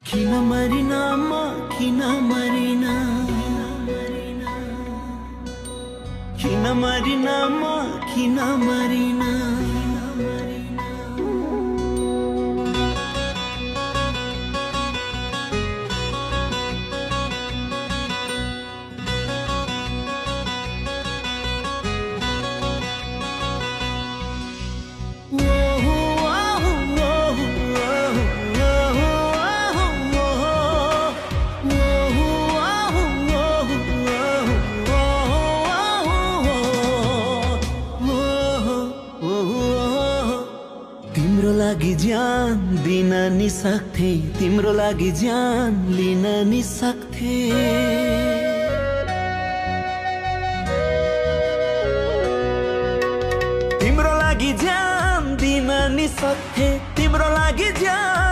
किन मरिना म किन मरिना किन मरिना म किन मरिना तिम्रो लागि ज्यान दिन नि सक्थे तिम्रो लागि ज्यान लिन नि सक्थे तिम्रो लागि ज्यान दिन नि सक्थे तिम्रो लागि ज्यान